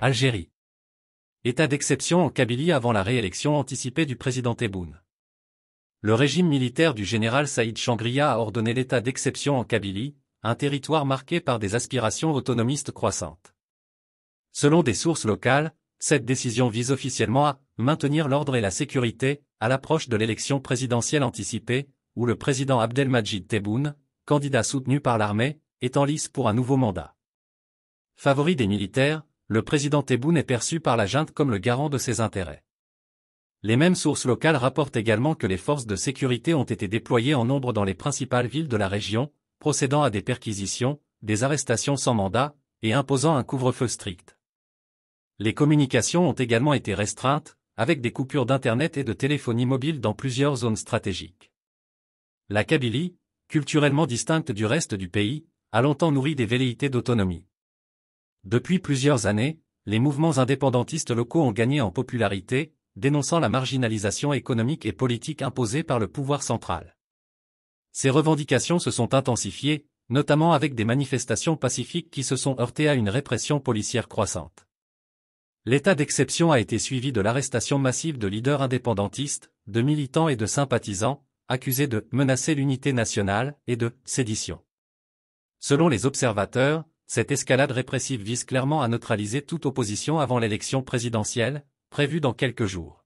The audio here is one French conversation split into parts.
Algérie. État d'exception en Kabylie avant la réélection anticipée du président Tebboune. Le régime militaire du général Saïd Changria a ordonné l'état d'exception en Kabylie, un territoire marqué par des aspirations autonomistes croissantes. Selon des sources locales, cette décision vise officiellement à maintenir l'ordre et la sécurité à l'approche de l'élection présidentielle anticipée, où le président Abdelmadjid Tebboune, candidat soutenu par l'armée, est en lice pour un nouveau mandat. Favori des militaires, le président Tebboune est perçu par la junte comme le garant de ses intérêts. Les mêmes sources locales rapportent également que les forces de sécurité ont été déployées en nombre dans les principales villes de la région, procédant à des perquisitions, des arrestations sans mandat, et imposant un couvre-feu strict. Les communications ont également été restreintes, avec des coupures d'Internet et de téléphonie mobile dans plusieurs zones stratégiques. La Kabylie, culturellement distincte du reste du pays, a longtemps nourri des velléités d'autonomie. Depuis plusieurs années, les mouvements indépendantistes locaux ont gagné en popularité, dénonçant la marginalisation économique et politique imposée par le pouvoir central. Ces revendications se sont intensifiées, notamment avec des manifestations pacifiques qui se sont heurtées à une répression policière croissante. L'état d'exception a été suivi de l'arrestation massive de leaders indépendantistes, de militants et de sympathisants, accusés de menacer l'unité nationale et de sédition. Selon les observateurs, cette escalade répressive vise clairement à neutraliser toute opposition avant l'élection présidentielle, prévue dans quelques jours.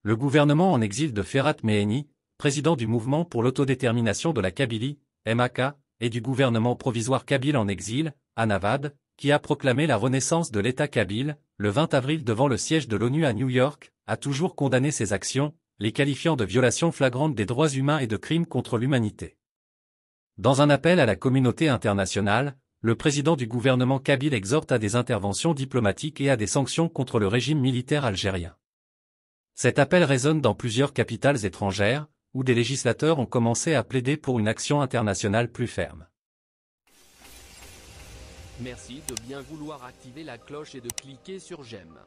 Le gouvernement en exil de Ferhat Meheni, président du mouvement pour l'autodétermination de la Kabylie, MAK, et du gouvernement provisoire kabyle en exil, Anavad, qui a proclamé la renaissance de l'État kabyle, le 20 avril devant le siège de l'ONU à New York, a toujours condamné ces actions, les qualifiant de violations flagrantes des droits humains et de crimes contre l'humanité. Dans un appel à la communauté internationale, le président du gouvernement kabyle exhorte à des interventions diplomatiques et à des sanctions contre le régime militaire algérien. Cet appel résonne dans plusieurs capitales étrangères, où des législateurs ont commencé à plaider pour une action internationale plus ferme. Merci de bien vouloir activer la cloche et de cliquer sur j'aime.